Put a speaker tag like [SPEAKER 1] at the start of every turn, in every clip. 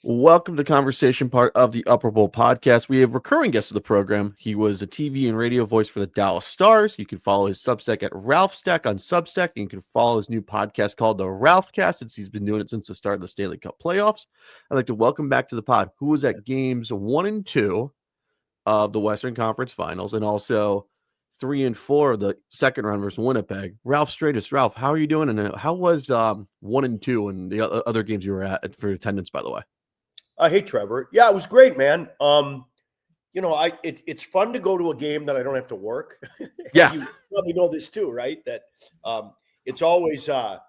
[SPEAKER 1] Welcome to conversation part of the Upper Bowl podcast. We have recurring guests of the program. He was a TV and radio voice for the Dallas Stars. You can follow his Substack at Ralph Stack on Substack. And you can follow his new podcast called The Ralph Cast, since he's been doing it since the start of the Stanley Cup playoffs. I'd like to welcome back to the pod who was at games 1 and 2 of the Western Conference Finals, and also 3 and 4 of the second round versus Winnipeg. Ralph Strangis. Ralph, how are you doing? And how was 1 and 2 and the other games you were at for attendance, by the way?
[SPEAKER 2] Hey, Trevor. Yeah, it was great, man. It's fun to go to a game that I don't have to work.
[SPEAKER 1] Yeah.
[SPEAKER 2] You probably know this too, right? That it's always I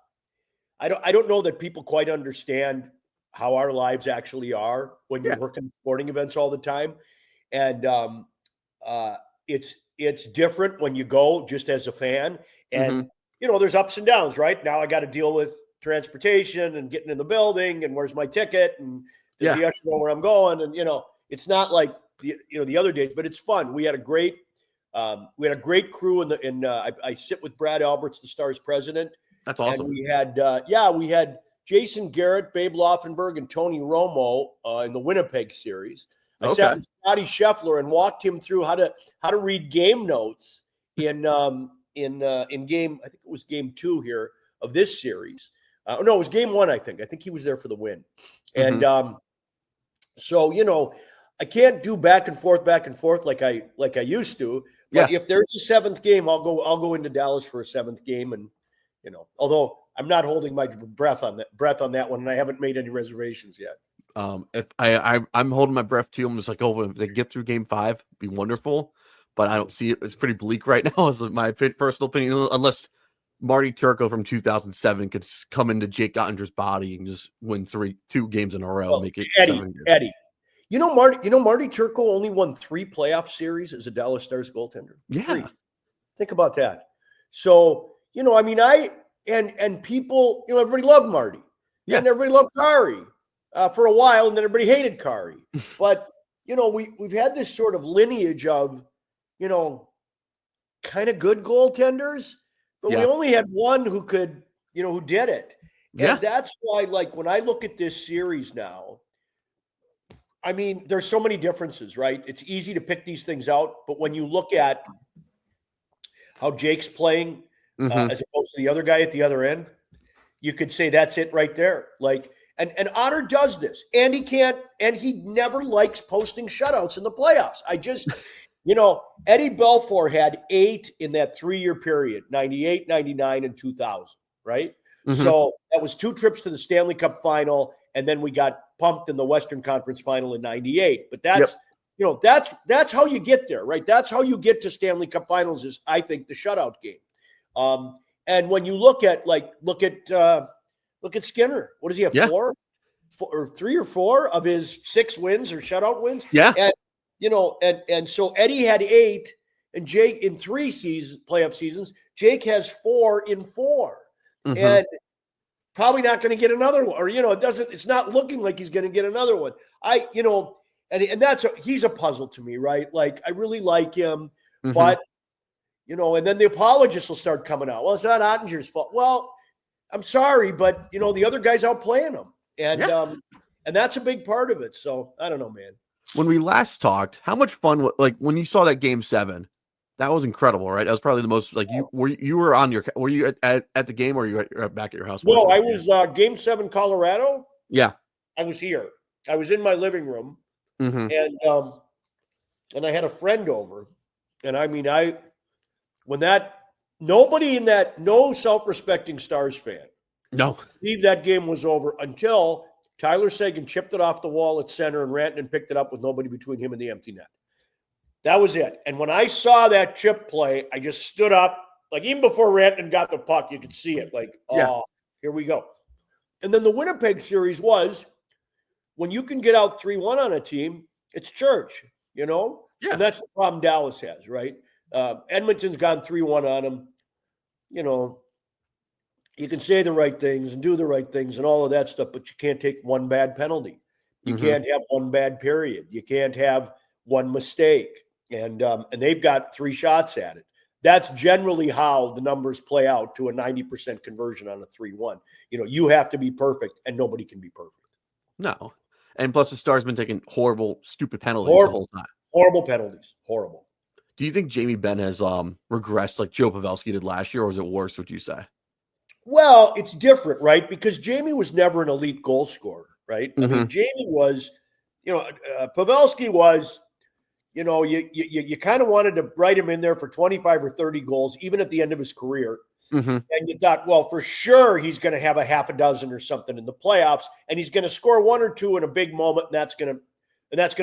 [SPEAKER 2] don't know that people quite understand how our lives actually are when you work in sporting events all the time. And it's different when you go just as a fan. And there's ups and downs, right? Now I got to deal with transportation and getting in the building and where's my ticket and does the usher know where I'm going? And it's not like the other days, but it's fun. We had a great crew I sit with Brad Alberts, the Stars president.
[SPEAKER 1] That's awesome.
[SPEAKER 2] And we had Jason Garrett, Babe Laufenberg, and Tony Romo in the Winnipeg series. I sat with Scotty Scheffler and walked him through how to read game notes in game. I think it was game 2 here of this series. No, it was game 1. I think he was there for the win. And so I can't do back and forth like I used to. But if there's a 7th game, I'll go into Dallas for a 7th game, and although I'm not holding my breath on that one, and I haven't made any reservations yet.
[SPEAKER 1] If I'm holding my breath too. I'm just like, if they get through game 5, it'd be wonderful. But I don't see it. It's pretty bleak right now, is my personal opinion. Unless Marty Turco from 2007 could come into Jake Ottinger's body and just win 2 games in a row, and make it 7 games.
[SPEAKER 2] Eddie. Marty Turco only won 3 playoff series as a Dallas Stars goaltender.
[SPEAKER 1] Yeah.
[SPEAKER 2] 3. Think about that. So, and people, everybody loved Marty. Yeah. And everybody loved Kari for a while, and then everybody hated Kari. But, we've had this sort of lineage of, kind of good goaltenders, but we only had one who could, who did it. And that's why, when I look at this series now, I mean, there's so many differences, right? It's easy to pick these things out, but when you look at how Jake's playing as opposed to the other guy at the other end, you could say that's it right there. And Otter does this, and he never likes posting shutouts in the playoffs. Eddie Belfour had 8 in that 3-year period, 98, 99, and 2000, right? So that was 2 trips to the Stanley Cup final, and then we got pumped in the Western Conference final in 98. But that's how you get there, right? That's how you get to Stanley Cup finals is, I think, the shutout game. And when you look at Skinner, what does he have? 4 or 3 or 4 of his 6 wins or shutout wins?
[SPEAKER 1] Yeah.
[SPEAKER 2] And so Eddie had 8, and Jake in 3 playoff seasons. Jake has 4 in 4, and probably not going to get another one. Or it's not looking like he's going to get another one. And he's a puzzle to me, right? I really like him, but and then the apologists will start coming out. Well, it's not Ottinger's fault. Well, I'm sorry, but the other guy's outplaying him, and that's a big part of it. So I don't know, man.
[SPEAKER 1] When we last talked, how much fun, when you saw that game 7, that was incredible, right? That was probably the most, were you at the game, or you were back at your house?
[SPEAKER 2] No, I was game 7 Colorado.
[SPEAKER 1] Yeah.
[SPEAKER 2] I was here. I was in my living room, and I had a friend over, and no self-respecting Stars fan.
[SPEAKER 1] No.
[SPEAKER 2] Believe that game was over until Tyler Seguin chipped it off the wall at center, and Rantanen picked it up with nobody between him and the empty net. That was it. And when I saw that chip play, I just stood up. Even before Rantanen got the puck, you could see it. Here we go. And then the Winnipeg series was, when you can get out 3-1 on a team, it's church, Yeah. And that's the problem Dallas has, right? Edmonton's gone 3-1 on them. You can say the right things and do the right things and all of that stuff, but you can't take one bad penalty. You can't have one bad period. You can't have one mistake. And they've got 3 shots at it. That's generally how the numbers play out to a 90% conversion on a 3-1. You have to be perfect, and nobody can be perfect.
[SPEAKER 1] No. And plus, the Stars been taking horrible, stupid penalties the whole time.
[SPEAKER 2] Horrible penalties. Horrible.
[SPEAKER 1] Do you think Jamie Benn has regressed like Joe Pavelski did last year, or is it worse, would you say?
[SPEAKER 2] Well, it's different, right? Because Jamie was never an elite goal scorer, right?
[SPEAKER 1] Mm-hmm.
[SPEAKER 2] I mean, Jamie was, Pavelski was, you kind of wanted to write him in there for 25 or 30 goals, even at the end of his career.
[SPEAKER 1] Mm-hmm.
[SPEAKER 2] And you thought, well, for sure he's going to have a half a dozen or something in the playoffs, and he's going to score one or two in a big moment, and that's going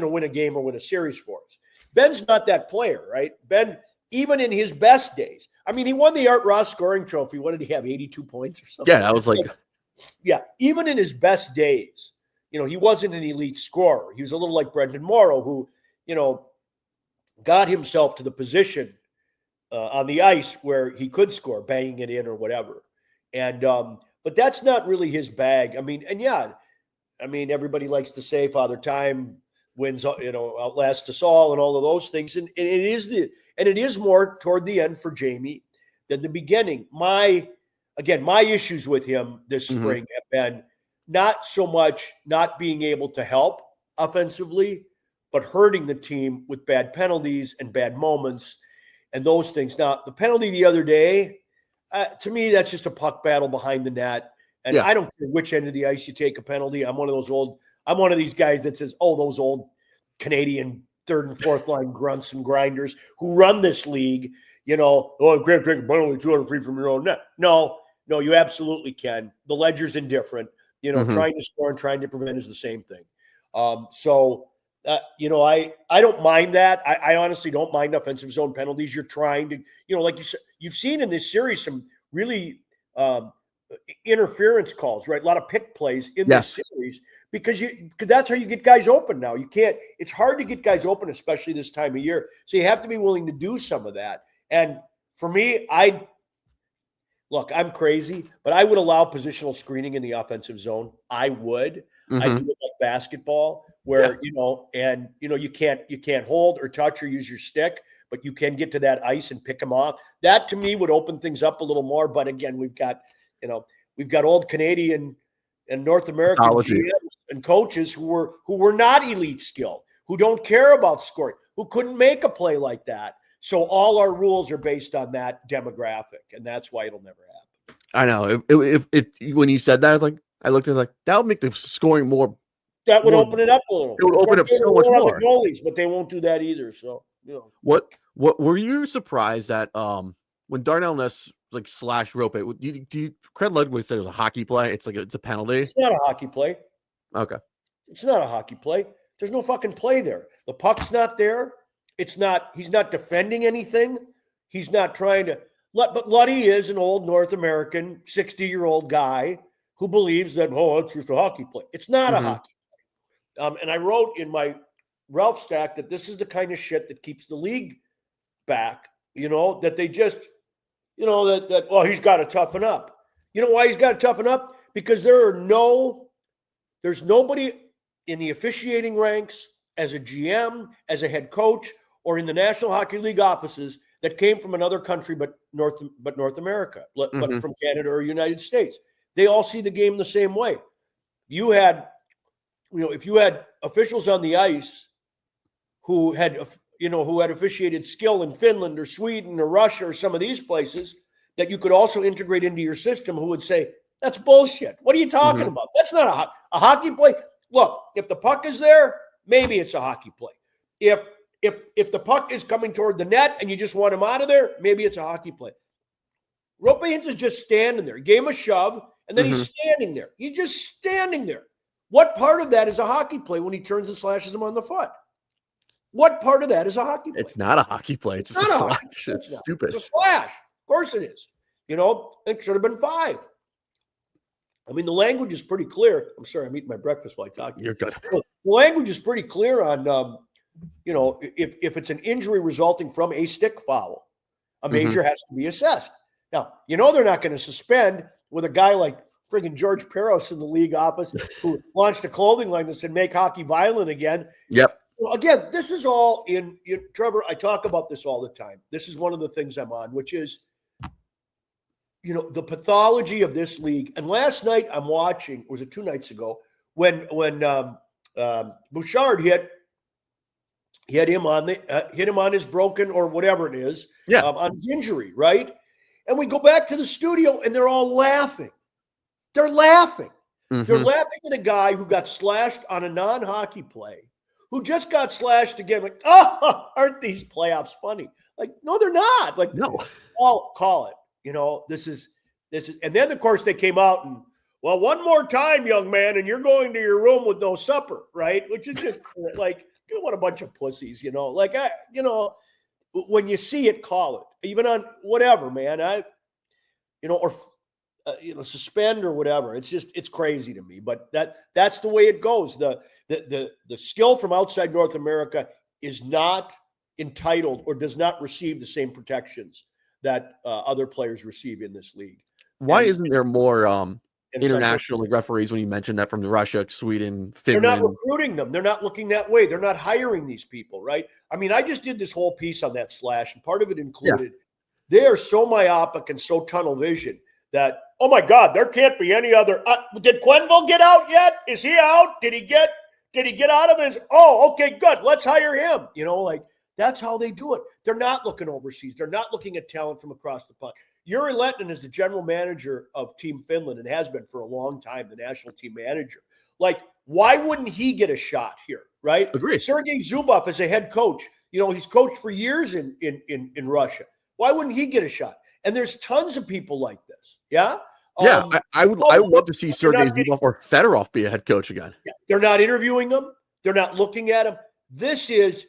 [SPEAKER 2] to win a game or win a series for us. Ben's not that player, right? Ben, even in his best days, I mean, he won the Art Ross scoring trophy. What did he have? 82 points or something?
[SPEAKER 1] Yeah, that was like,
[SPEAKER 2] yeah. Even in his best days, he wasn't an elite scorer. He was a little like Brendan Morrow, who, got himself to the position on the ice where he could score, banging it in or whatever. And but that's not really his bag. I mean, everybody likes to say Father Time wins, outlasts us all, and all of those things. And it is more toward the end for Jamie than the beginning. My issues with him this spring have been not so much not being able to help offensively, but hurting the team with bad penalties and bad moments and those things. Now, the penalty the other day, to me, that's just a puck battle behind the net. And I don't care which end of the ice you take a penalty. I'm one of these guys that says, oh, those old Canadian third and fourth line grunts and grinders who run this league, you can't take a penalty 200 feet from your own net. No, you absolutely can. The ledger's indifferent. Trying to score and trying to prevent is the same thing. I don't mind that. I honestly don't mind offensive zone penalties. You're trying to, like you said, you've seen in this series some really interference calls, right? A lot of pick plays in this series because that's how you get guys open now. It's hard to get guys open, especially this time of year. So you have to be willing to do some of that. And for me, I'm crazy, but I would allow positional screening in the offensive zone. I would. I do it like basketball where, you can't hold or touch or use your stick, but you can get to that ice and pick them off. That to me would open things up a little more. But again, we've got old Canadian and North American GMs and coaches who were not elite skilled, who don't care about scoring, who couldn't make a play like that. So all our rules are based on that demographic, and that's why it'll never happen.
[SPEAKER 1] I know. When you said that, I looked at it like that would make the scoring more.
[SPEAKER 2] That would open it up a little.
[SPEAKER 1] It would open up so much more.
[SPEAKER 2] The goalies, but they won't do that either. So
[SPEAKER 1] What were you surprised at when Darnell Ness slash rope it? Do you Craig Ludwig said it was a hockey play? It's a penalty.
[SPEAKER 2] It's not a hockey play.
[SPEAKER 1] Okay.
[SPEAKER 2] It's not a hockey play. There's no fucking play there. The puck's not there. He's not defending anything. He's not trying to. But Luddy is an old North American 60-year-old guy who believes that, it's just a hockey play. It's not a hockey play. And I wrote in my Ralph stack that this is the kind of shit that keeps the league back, that they just, he's got to toughen up. You know why he's got to toughen up? Because there's nobody in the officiating ranks as a GM, as a head coach, or in the National Hockey League offices that came from another country but North America, but from Canada or United States. They all see the game the same way. If you had officials on the ice who had officiated skill in Finland or Sweden or Russia or some of these places that you could also integrate into your system, who would say, that's bullshit. What are you talking about? That's not a hockey play. Look, if the puck is there, maybe it's a hockey play. If the puck is coming toward the net and you just want him out of there, maybe it's a hockey play. Roope is just standing there. He gave him a shove, and then he's standing there. He's just standing there. What part of that is a hockey play when he turns and slashes him on the foot? What part of that is a hockey play?
[SPEAKER 1] It's not a hockey play. It's just a slash. It's stupid.
[SPEAKER 2] It's a slash. Of course it is. It should have been 5. I mean, the language is pretty clear. I'm sorry, I'm eating my breakfast while I talk.
[SPEAKER 1] You're good.
[SPEAKER 2] The language is pretty clear on, if it's an injury resulting from a stick foul, a major has to be assessed. Now, they're not going to suspend with a guy like friggin' George Peros in the league office who launched a clothing line that said "Make hockey violent again."
[SPEAKER 1] Yep.
[SPEAKER 2] Well, again, this is all in Trevor. I talk about this all the time. This is one of the things I'm on, which is, the pathology of this league. And last night I'm watching, or was it 2 nights ago, when Bouchard hit him on his broken or whatever it is, on his injury, right? And we go back to the studio and they're all laughing. They're laughing. They're laughing at a guy who got slashed on a non-hockey play, who just got slashed again. Like, oh, aren't these playoffs funny? Like, no, they're not. Like,
[SPEAKER 1] no,
[SPEAKER 2] call it. This is, and then of course they came out and, well, one more time, young man, and you're going to your room with no supper, right? Which is just like, what a bunch of pussies, Like, when you see it, call it. Even on whatever, man. Suspend or whatever. It's crazy to me. But that's the way it goes. The skill from outside North America is not entitled or does not receive the same protections that other players receive in this league.
[SPEAKER 1] Why isn't there more international referees when you mentioned that from Russia, Sweden, Finland?
[SPEAKER 2] They're not recruiting them. They're not looking that way. They're not hiring these people, right? I mean, I just did this whole piece on that slash, and part of it included they are so myopic and so tunnel vision that, oh my God, there can't be any other. Did Quenneville get out yet? Is he out? Did he get out of his? Oh, okay, good. Let's hire him. Like that's how they do it. They're not looking overseas. They're not looking at talent from across the pond. Juri Lehtinen is the general manager of Team Finland and has been for a long time, the national team manager. Like, why wouldn't he get a shot here, right?
[SPEAKER 1] Agreed.
[SPEAKER 2] Sergei Zubov is a head coach. He's coached for years in Russia. Why wouldn't he get a shot? And there's tons of people like this. Yeah?
[SPEAKER 1] Yeah, I would love to see Sergei Zubov or Fedorov be a head coach again.
[SPEAKER 2] Yeah, they're not interviewing them. They're not looking at them. This is,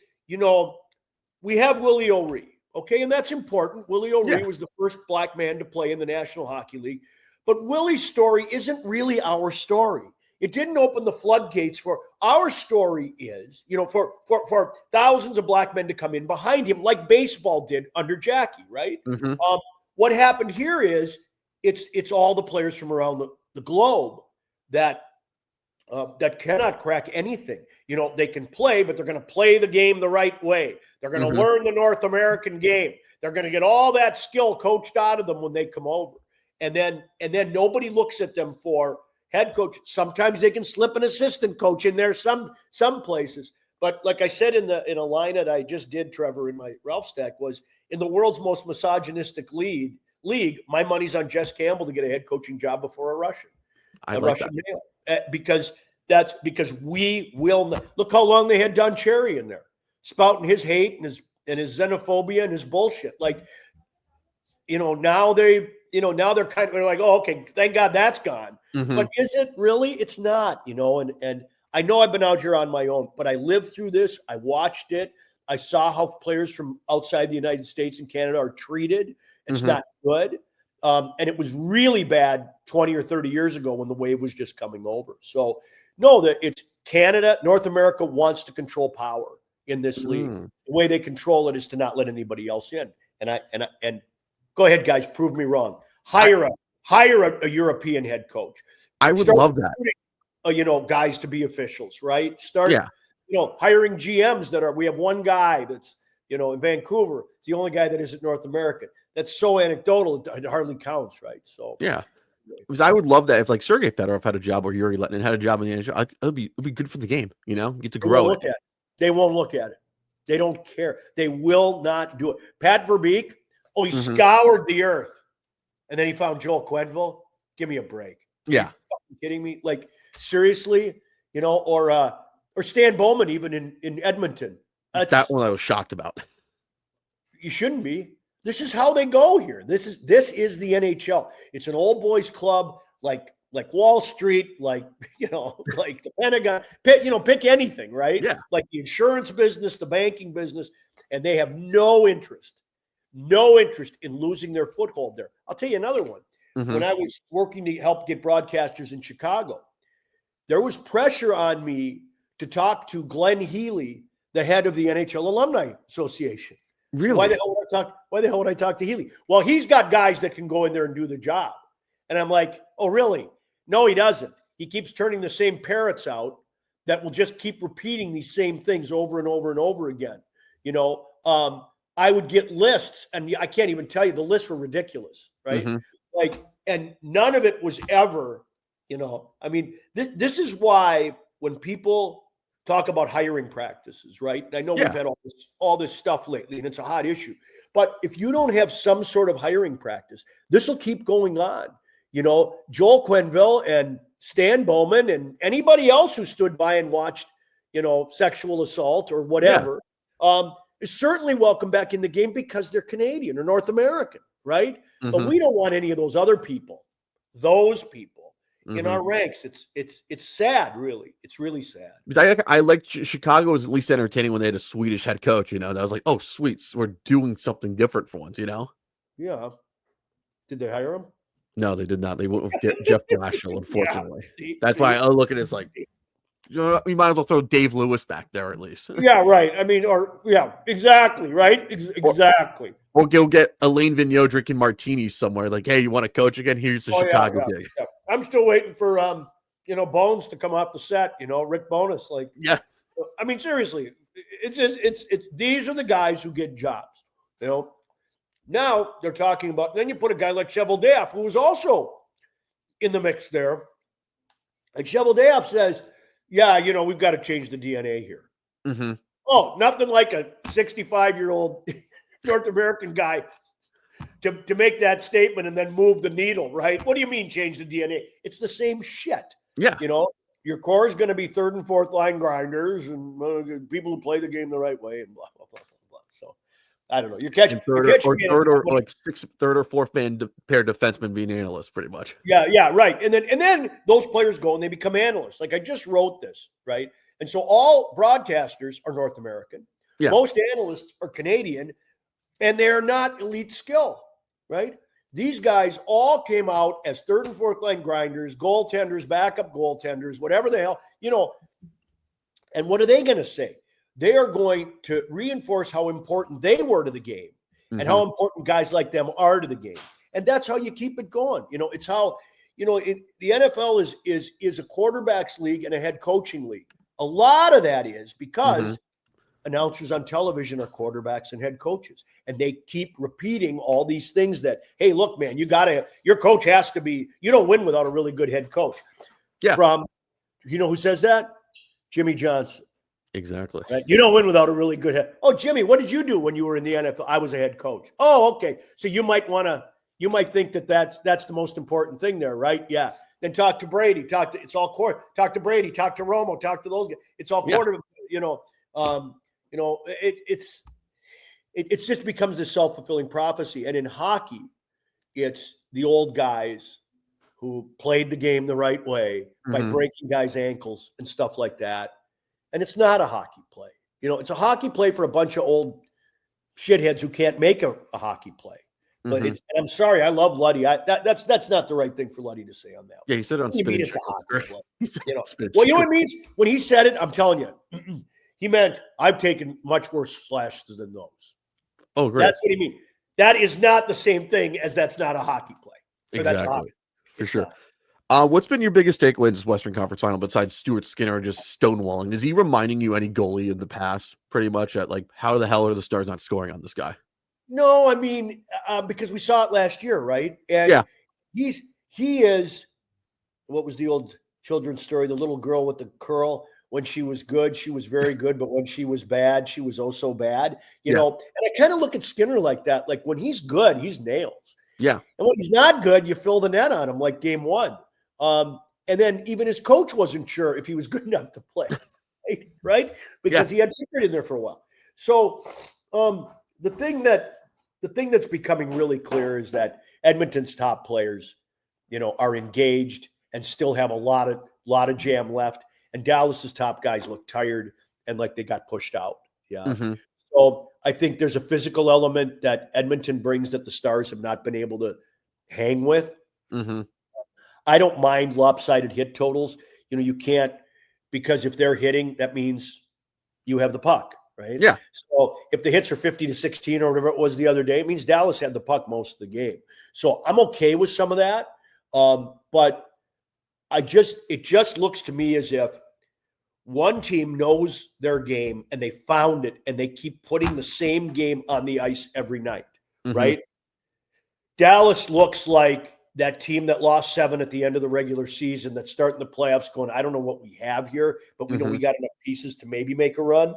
[SPEAKER 2] we have Willie O'Ree. Okay, and that's important. Willie O'Ree was the first black man to play in the National Hockey League. But Willie's story isn't really our story. It didn't open the floodgates for our story is, for thousands of black men to come in behind him like baseball did under Jackie, right? What happened here is it's all the players from around the globe that cannot crack anything. They can play, but they're going to play the game the right way. They're going to learn the North American game. They're going to get all that skill coached out of them when they come over. And then nobody looks at them for head coach. Sometimes they can slip an assistant coach in there some places. But like I said in a line that I just did, Trevor, in my Ralph Stack, was in the world's most misogynistic league, my money's on Jess Campbell to get a head coaching job before a Russian. Russian male. Because we will not. Look how long they had Don Cherry in there, spouting his hate and his xenophobia and his bullshit. Like, now they're kind of like, oh, okay, thank God that's gone. But is it really? It's not, and I know I've been out here on my own, but I lived through this. I watched it. I saw how players from outside the United States and Canada are treated. It's not good. And it was really bad 20 or 30 years ago when the wave was just coming over. So, no, that it's Canada, North America wants to control power in this league. The way they control it is to not let anybody else in. And go ahead, guys, prove me wrong. Hire a European head coach.
[SPEAKER 1] I would love that.
[SPEAKER 2] Guys to be officials, right? Hiring GMs we have one guy that's, in Vancouver. It's the only guy that isn't North American. That's so anecdotal, it hardly counts, right? So
[SPEAKER 1] yeah, because I would love that if like Sergei Fedorov had a job or Juri Lehtinen had a job in the NHL. It'd be good for the game, get to grow it.
[SPEAKER 2] They won't look at it. They don't care. They will not do it. Pat Verbeek, he scoured the earth, and then he found Joel Quenneville. Give me a break.
[SPEAKER 1] Yeah,
[SPEAKER 2] are you fucking kidding me? Like seriously, or Stan Bowman even in Edmonton.
[SPEAKER 1] That one I was shocked about.
[SPEAKER 2] You shouldn't be. This is how they go here. This is the NHL. It's an old boys club like Wall Street, like the Pentagon. Pick anything, right?
[SPEAKER 1] Yeah.
[SPEAKER 2] Like the insurance business, the banking business, and they have no interest in losing their foothold there. I'll tell you another one. When I was working to help get broadcasters in Chicago, there was pressure on me to talk to Glenn Healy, the head of the NHL Alumni Association.
[SPEAKER 1] Really?
[SPEAKER 2] So why the hell would I talk to Healy? Well, he's got guys that can go in there and do the job. And I'm like, oh, really? No, he doesn't. He keeps turning the same parrots out that will just keep repeating these same things over and over and over again. I would get lists, and I can't even tell you, the lists were ridiculous, right? And none of it was ever, this is why when people talk about hiring practices, right? And I know we've had all this stuff lately, and it's a hot issue. But if you don't have some sort of hiring practice, this will keep going on. Joel Quenneville and Stan Bowman and anybody else who stood by and watched, sexual assault or whatever, is certainly welcome back in the game because they're Canadian or North American, right? Mm-hmm. But we don't want any of those other people, in our ranks. It's sad, really. It's really sad.
[SPEAKER 1] Because I like Chicago was at least entertaining when they had a Swedish head coach. That was like, oh, sweet, we're doing something different for once.
[SPEAKER 2] Yeah. Did they hire him?
[SPEAKER 1] No, they did not. They went with Jeff Blashill, unfortunately. That's why I look at it as like, we might as well throw Dave Lewis back there at least.
[SPEAKER 2] Yeah, right. I mean, exactly, right? Exactly.
[SPEAKER 1] Or go get Elaine Vigneault drinking martinis somewhere. Like, hey, you want to coach again? Here's the Chicago gig.
[SPEAKER 2] Yeah. I'm still waiting for Bones to come off the set. Rick Bones. Like,
[SPEAKER 1] yeah.
[SPEAKER 2] I mean, seriously, it's these are the guys who get jobs. Now they're talking about. Then you put a guy like Cheveldayoff, who was also in the mix there, and Cheveldayoff says, "Yeah, we've got to change the DNA here."
[SPEAKER 1] Mm-hmm.
[SPEAKER 2] Oh, nothing like a 65-year-old North American guy to make that statement and then move the needle, right? What do you mean change the DNA? It's the same shit.
[SPEAKER 1] Yeah.
[SPEAKER 2] Your core is going to be third and fourth line grinders and people who play the game the right way and blah, blah, blah, blah, blah. So I don't know. You're catching third
[SPEAKER 1] or fourth pair defenseman being analysts, pretty much.
[SPEAKER 2] Yeah, right. And then those players go and they become analysts. Like I just wrote this, right? And so all broadcasters are North American. Yeah. Most analysts are Canadian, and they're not elite skill, right? These guys all came out as third and fourth line grinders, goaltenders, backup goaltenders, whatever the hell, And what are they going to say? They are going to reinforce how important they were to the game and how important guys like them are to the game. And that's how you keep it going. It's how, the NFL is a quarterbacks league and a head coaching league. A lot of that is because announcers on television are quarterbacks and head coaches, and they keep repeating all these things that, hey, look, man, your coach has to be, you don't win without a really good head coach. Yeah. From, who says that? Jimmy Johnson.
[SPEAKER 1] Exactly.
[SPEAKER 2] Right? You don't win without a really good head. Oh, Jimmy, what did you do when you were in the NFL? I was a head coach. Oh, okay. So you might think that's the most important thing there, right? Yeah. Then talk to Brady. Talk to Brady. Talk to Romo. Talk to those guys. It's all quarter. It just becomes this self-fulfilling prophecy. And in hockey, it's the old guys who played the game the right way by breaking guys' ankles and stuff like that. And it's not a hockey play. It's a hockey play for a bunch of old shitheads who can't make a hockey play. But I'm sorry, I love Luddy. That's not the right thing for Luddy to say on that.
[SPEAKER 1] Yeah, he said it on Spin.
[SPEAKER 2] It's a hockey play. Well, you know what it means? When he said it, I'm telling you, he meant I've taken much worse slashes than those.
[SPEAKER 1] Oh, great.
[SPEAKER 2] That's what he means. That is not the same thing as that's not a hockey play.
[SPEAKER 1] Exactly. For sure. What's been your biggest takeaway in this Western Conference Final besides Stuart Skinner just stonewalling? Is he reminding you any goalie in the past pretty much at like, how the hell are the Stars not scoring on this guy?
[SPEAKER 2] No, I mean, because we saw it last year, right? And he is, what was the old children's story? The little girl with the curl. When she was good, she was very good. But when she was bad, she was oh so bad. You know, and I kind of look at Skinner like that. Like when he's good, he's nails.
[SPEAKER 1] Yeah.
[SPEAKER 2] And when he's not good, you fill the net on him like game one. And then even his coach wasn't sure if he was good enough to play. Right? Because he had Pickard in there for a while. So the thing that's becoming really clear is that Edmonton's top players, are engaged and still have a lot of jam left. And Dallas's top guys look tired and like they got pushed out. Yeah. So I think there's a physical element that Edmonton brings that the Stars have not been able to hang with. I don't mind lopsided hit totals. You can't, because if they're hitting, that means you have the puck, right?
[SPEAKER 1] Yeah.
[SPEAKER 2] So if the hits are 50-16 or whatever it was the other day, it means Dallas had the puck most of the game. So I'm okay with some of that. But it just looks to me as if one team knows their game and they found it and they keep putting the same game on the ice every night, right? Dallas looks like that team that lost 7 at the end of the regular season that's starting the playoffs going, I don't know what we have here, but we know we got enough pieces to maybe make a run.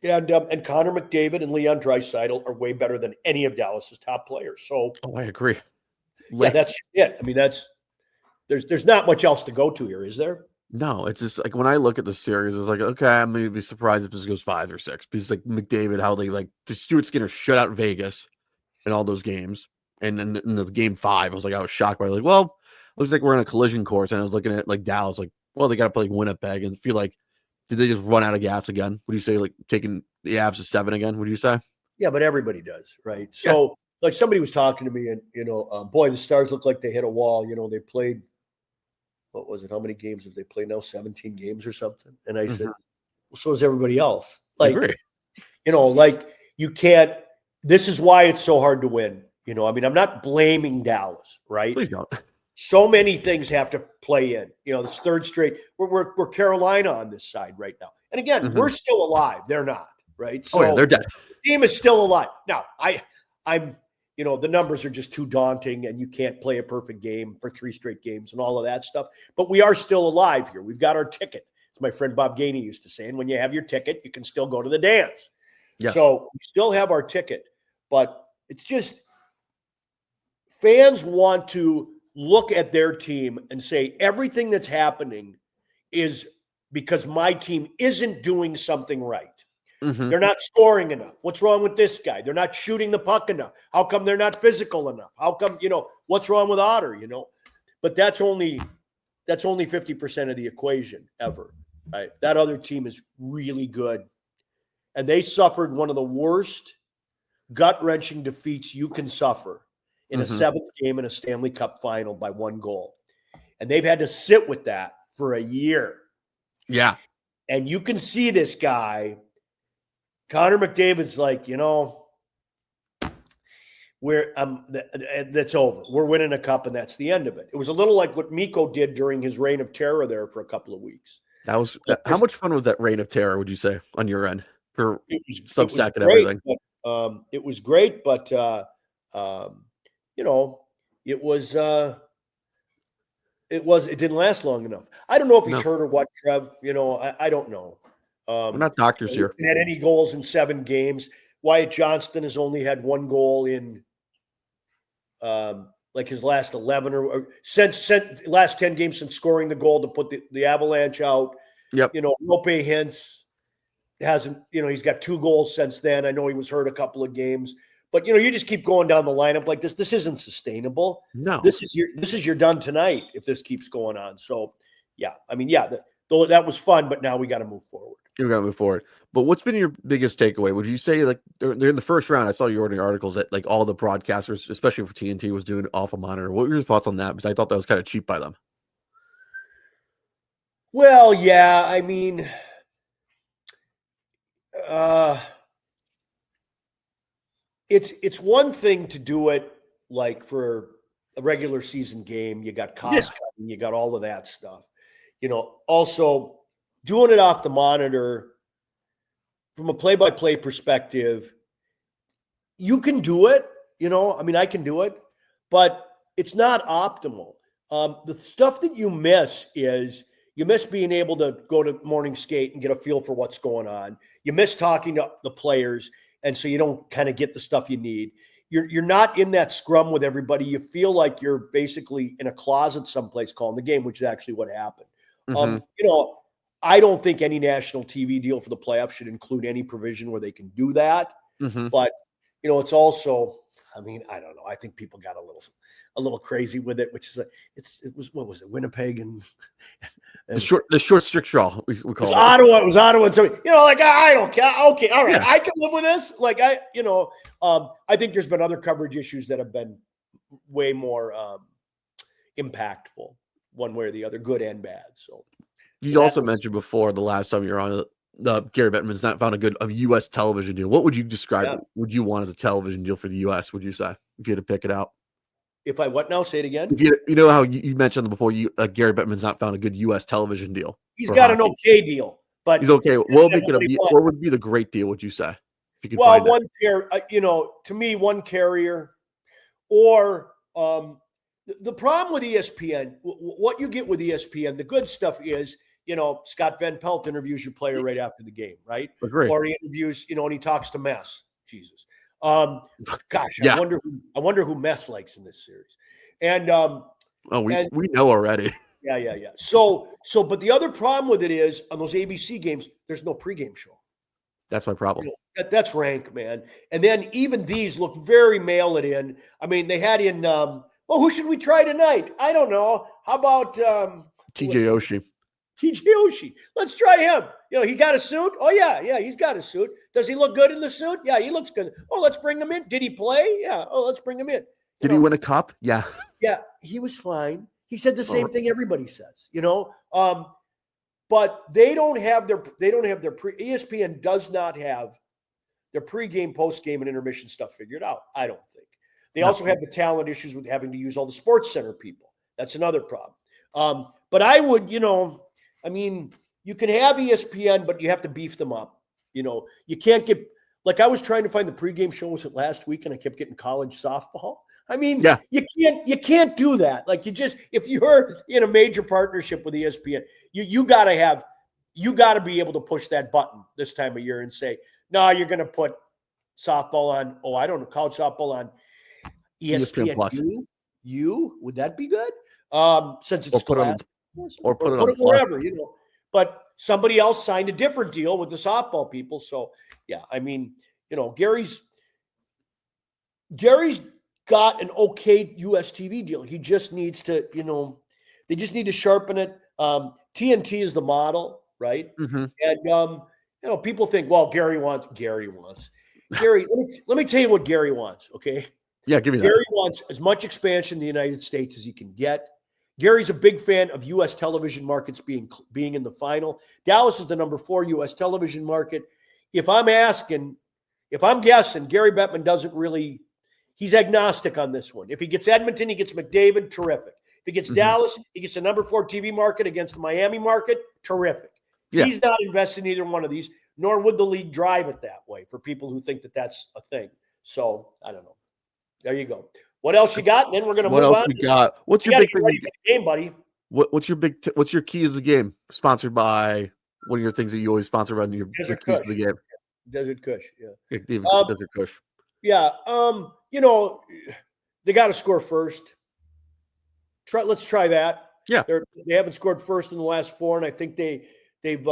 [SPEAKER 2] And Connor McDavid and Leon Draisaitl are way better than any of Dallas's top players. So
[SPEAKER 1] I agree.
[SPEAKER 2] Yeah, that's just it. I mean, there's not much else to go to here, is there?
[SPEAKER 1] No, it's just like when I look at the series, it's like, okay, I'm gonna be surprised if this goes 5 or 6 because like McDavid, how they just Stuart Skinner shut out Vegas in all those games, and then in the game 5, I was shocked by well, looks like we're in a collision course, and I was looking at like Dallas, like, well, they got to play Winnipeg, and feel like did they just run out of gas again? Would you say like taking the Avs to 7 again? Would you say?
[SPEAKER 2] Yeah, but everybody does, right? So like somebody was talking to me, and boy, the Stars look like they hit a wall. They played. What was it? How many games have they played now? 17 games or something. And I said, well, so is everybody else. Like, like you can't, this is why it's so hard to win. I mean, I'm not blaming Dallas, right?
[SPEAKER 1] Please don't.
[SPEAKER 2] So many things have to play in. This third straight, we're Carolina on this side right now. And again, we're still alive. They're not, right? So
[SPEAKER 1] they're dead.
[SPEAKER 2] The team is still alive. Now, I'm the numbers are just too daunting, and you can't play a perfect game for 3 straight games and all of that stuff. But we are still alive here. We've got our ticket. As my friend Bob Gainey used to say, and when you have your ticket, you can still go to the dance. Yes. So we still have our ticket. But it's just fans want to look at their team and say everything that's happening is because my team isn't doing something right. They're not scoring enough. What's wrong with this guy? They're not shooting the puck enough. How come they're not physical enough? How come, what's wrong with Otter, But that's only 50% of the equation ever, right? That other team is really good. And they suffered one of the worst gut-wrenching defeats you can suffer in a 7th game in a Stanley Cup final by 1 goal. And they've had to sit with that for a year. Yeah. And you can see this guy – Connor McDavid's like, that's over. We're winning a cup, and that's the end of it. It was a little like what Mikko did during his reign of terror there for a couple of weeks.
[SPEAKER 1] That was how much fun was that reign of terror? Would you say on your end for Substack and everything?
[SPEAKER 2] It was great, but it didn't last long enough. I don't know if he's hurt or what, Trev. I don't know.
[SPEAKER 1] We're not doctors here.
[SPEAKER 2] He had any goals in 7 games. Wyatt Johnston has only had 1 goal in his last 11 or since last 10 games since scoring the goal to put the Avalanche out. Yep. Rope Hintz hasn't, he's got 2 goals since then. I know he was hurt a couple of games. But you just keep going down the lineup like this. This isn't sustainable.
[SPEAKER 1] No.
[SPEAKER 2] This is your done tonight if this keeps going on. So yeah, I mean, though that was fun, but now we got to move forward.
[SPEAKER 1] We got to move forward. But what's been your biggest takeaway? Would you say they're in the first round? I saw you ordering articles that all the broadcasters, especially for TNT, was doing off a monitor. What were your thoughts on that? Because I thought that was kind of cheap by them.
[SPEAKER 2] Well, yeah, I mean, it's one thing to do it like for a regular season game. You got cost cutting, you got all of that stuff. Also doing it off the monitor from a play-by-play perspective, you can do it, I mean, I can do it, but it's not optimal. The stuff that you miss is you miss being able to go to morning skate and get a feel for what's going on. You miss talking to the players, and so you don't kind of get the stuff you need. You're not in that scrum with everybody. You feel like you're basically in a closet someplace calling the game, which is actually what happened. I don't think any national TV deal for the playoffs should include any provision where they can do that. But, it's also, I mean, I don't know. I think people got a little crazy with it, which is what was it? Winnipeg and
[SPEAKER 1] the short strict draw we call it.
[SPEAKER 2] Ottawa. It was Ottawa. And so, I don't care. Okay. All right. Yeah. I can live with this. I think there's been other coverage issues that have been way more impactful one way or the other, good and bad. So
[SPEAKER 1] you also mentioned before the last time you were on the Gary Bettman's not found a U.S. television deal. What would you describe? Yeah. Would you want as a television deal for the U.S.? Would you say if you had to pick it out?
[SPEAKER 2] If I what now? Say it again.
[SPEAKER 1] If you know how you mentioned before, Gary Bettman's not found a good U.S. television deal.
[SPEAKER 2] He's got an okay deal, but
[SPEAKER 1] he's okay. What would be the great deal? Would you say? If you could
[SPEAKER 2] one carrier, to me, one carrier, or The problem with ESPN, what you get with ESPN, the good stuff is, Scott Van Pelt interviews your player right after the game, right?
[SPEAKER 1] Agree.
[SPEAKER 2] Or he interviews, and he talks to Mess. Jesus. Gosh,
[SPEAKER 1] Yeah.
[SPEAKER 2] I wonder who Mess likes in this series. And
[SPEAKER 1] we know already.
[SPEAKER 2] Yeah. So, but the other problem with it is on those ABC games, there's no pregame show.
[SPEAKER 1] That's my problem.
[SPEAKER 2] That's rank, man. And then even these look very mail it in. I mean, they had in, who should we try tonight? I don't know. How about
[SPEAKER 1] TJ Oshie?
[SPEAKER 2] TJ Oshie. Let's try him. He got a suit. Oh, yeah, he's got a suit. Does he look good in the suit? Yeah, he looks good. Oh, let's bring him in. Did he play? Yeah. Oh, let's bring him in.
[SPEAKER 1] Did he win a cup? Yeah.
[SPEAKER 2] Yeah, he was fine. He said the same thing everybody says, but they don't have their ESPN does not have their pregame, postgame, and intermission stuff figured out. I don't think. They also have the talent issues with having to use all the Sports Center people. That's another problem. But I would, you can have ESPN, but you have to beef them up. You can't get, like I was trying to find the pregame show, was it last week, and I kept getting college softball. I mean, you can't do that. Like if you're in a major partnership with ESPN, you gotta be able to push that button this time of year and say, no, you're going to put softball on. Oh, I don't know, college softball on ESPN Plus. Would that be good? Since it's
[SPEAKER 1] put it on
[SPEAKER 2] wherever, But somebody else signed a different deal with the softball people. So yeah, I mean, Gary's got an okay US TV deal. He just needs to, they just need to sharpen it. TNT is the model, right?
[SPEAKER 1] Mm-hmm.
[SPEAKER 2] And people think, well, Gary wants. Gary, let me tell you what Gary wants, okay?
[SPEAKER 1] Yeah, give me that.
[SPEAKER 2] Gary wants as much expansion in the United States as he can get. Gary's a big fan of U.S. television markets being in the final. Dallas is the number 4 U.S. television market. If I'm guessing, Gary Bettman doesn't really. He's agnostic on this one. If he gets Edmonton, he gets McDavid, terrific. If he gets Dallas, he gets the number 4 TV market against the Miami market, terrific. Yeah. He's not invested in either one of these, nor would the league drive it that way for people who think that that's a thing. So, I don't know. There you go. What else you got? And then we're going to move on.
[SPEAKER 1] What else we got? What's your big thing?
[SPEAKER 2] Ready for the game, buddy.
[SPEAKER 1] What's your key of the game? Sponsored by one of your things that you always sponsor about your keys of the game.
[SPEAKER 2] Desert Kush, yeah.
[SPEAKER 1] Desert Kush.
[SPEAKER 2] Yeah. They got to score first. Let's try that.
[SPEAKER 1] Yeah.
[SPEAKER 2] They haven't scored first in the last 4, and I think they've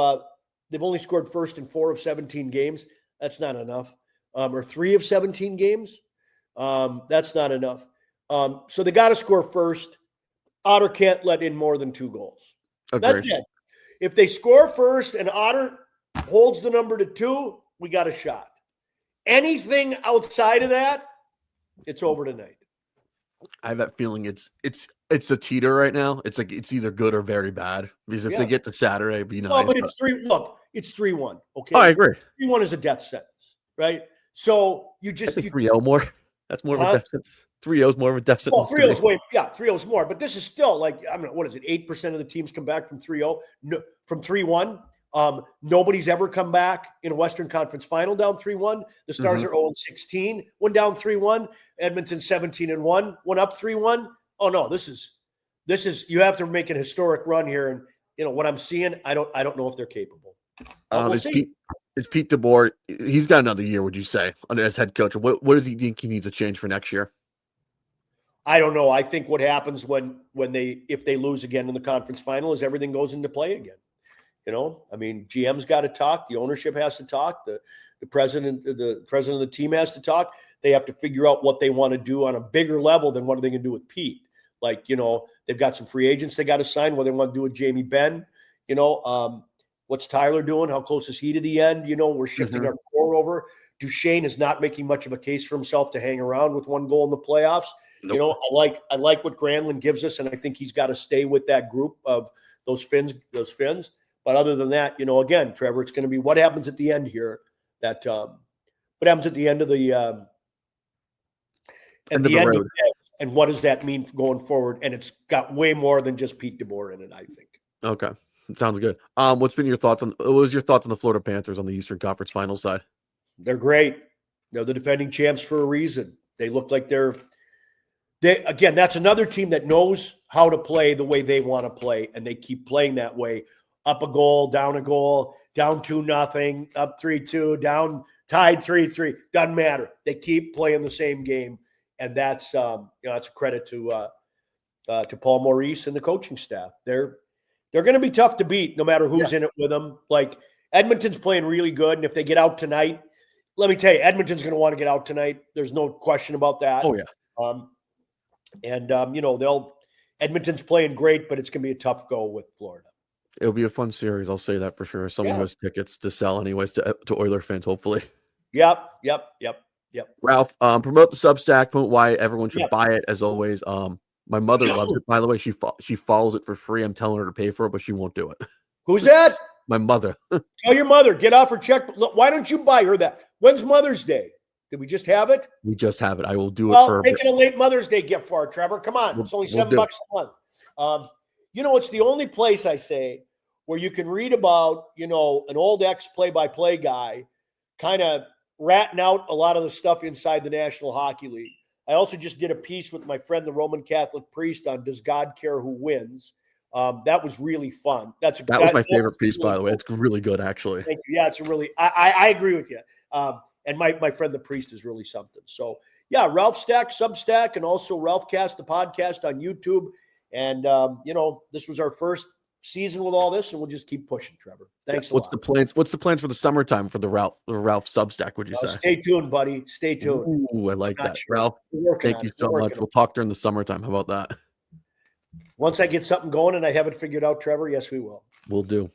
[SPEAKER 2] only scored first in 4 of 17 games. That's not enough. Or 3 of 17 games. That's not enough. So they got to score first. Otter can't let in more than 2 goals.
[SPEAKER 1] Agreed.
[SPEAKER 2] That's it. If they score first and Otter holds the number to 2, we got a shot. Anything outside of that, it's over tonight.
[SPEAKER 1] I have that feeling it's a teeter right now. It's like it's either good or very bad. Because if they get to Saturday, it'd be nice.
[SPEAKER 2] No, but it's 3. Look, it's 3-1. Okay.
[SPEAKER 1] Oh, I agree.
[SPEAKER 2] 3-1 is a death sentence, right? So you just
[SPEAKER 1] 3-0 more. That's more of a death sentence. 3-0 is more of a death sentence.
[SPEAKER 2] 3-0 is 3-0 is more. But this is still like, I mean, what is it? 8% of the teams come back from 3-0, from 3-1. Nobody's ever come back in a Western Conference final down 3-1. The Stars are 0-16, went down 3-1. Edmonton 17-1, went up 3-1. Oh no, this is you have to make an historic run here. And what I'm seeing, I don't know if they're capable. We'll see.
[SPEAKER 1] Is Pete DeBoer? He's got another year, would you say, as head coach? What does he think he needs to change for next year?
[SPEAKER 2] I don't know. I think what happens if they lose again in the conference final is everything goes into play again. I mean, GM's got to talk. The ownership has to talk. The president of the team has to talk. They have to figure out what they want to do on a bigger level than what are they going to do with Pete. Like, they've got some free agents they got to sign. What they want to do with Jamie Benn. What's Tyler doing? How close is he to the end? We're shifting our core over. Duchesne is not making much of a case for himself to hang around with 1 goal in the playoffs. Nope. I like what Granlund gives us, and I think he's got to stay with that group of those Finns. But other than that, again, Trevor, it's going to be what happens at the end here. What happens at the end of the road, and what does that mean going forward? And it's got way more than just Pete DeBoer in it, I think.
[SPEAKER 1] Okay, sounds good. What was your thoughts on the Florida Panthers on the Eastern Conference Finals side?
[SPEAKER 2] They're great. They're the defending champs for a reason. They look like they're Again, that's another team that knows how to play the way they want to play, and they keep playing that way. Up a goal, down 2-0, up 3-2, down, tied 3-3. Doesn't matter. They keep playing the same game, and that's that's a credit to Paul Maurice and the coaching staff. They're going to be tough to beat, no matter who's in it with them. Like Edmonton's playing really good, and if they get out tonight, let me tell you, Edmonton's going to want to get out tonight. There's no question about that.
[SPEAKER 1] Oh yeah.
[SPEAKER 2] Edmonton's playing great, but it's going to be a tough go with Florida.
[SPEAKER 1] It'll be a fun series. I'll say that for sure. Someone who has tickets to sell anyways to Oiler fans, hopefully.
[SPEAKER 2] Yep.
[SPEAKER 1] Ralph, promote the Substack, promote why everyone should buy it as always. My mother loves it, by the way. She follows it for free. I'm telling her to pay for it, but she won't do it.
[SPEAKER 2] Who's that?
[SPEAKER 1] My mother.
[SPEAKER 2] Tell your mother, get off her check. Look, why don't you buy her that? When's Mother's Day? Did we just have it?
[SPEAKER 1] We just have it. I will do it for her.
[SPEAKER 2] Make it a late Mother's Day gift for her, Trevor. Come on. It's only $7 a month. It's the only place I say where you can read about, an old ex-play-by-play guy kind of ratting out a lot of the stuff inside the National Hockey League. I also just did a piece with my friend, the Roman Catholic priest, on Does God Care Who Wins? That was really fun. That was
[SPEAKER 1] my favorite piece, by the way. It's really good, actually.
[SPEAKER 2] Thank you. Yeah, it's I agree with you. And my friend, the priest, is really something. So, yeah, Ralph Stack, Substack, and also Ralph Cast, the podcast on YouTube. And, this was our first season with all this, and we'll just keep pushing, Trevor. Thanks a lot.
[SPEAKER 1] What's the plans for the summertime for the Ralph Substack, would you say?
[SPEAKER 2] Stay tuned, buddy. Stay tuned.
[SPEAKER 1] Ooh, I like that. Sure. Ralph, thank you so much. We'll talk during the summertime. How about that?
[SPEAKER 2] Once I get something going and I have it figured out, Trevor, yes, we will.
[SPEAKER 1] We'll do.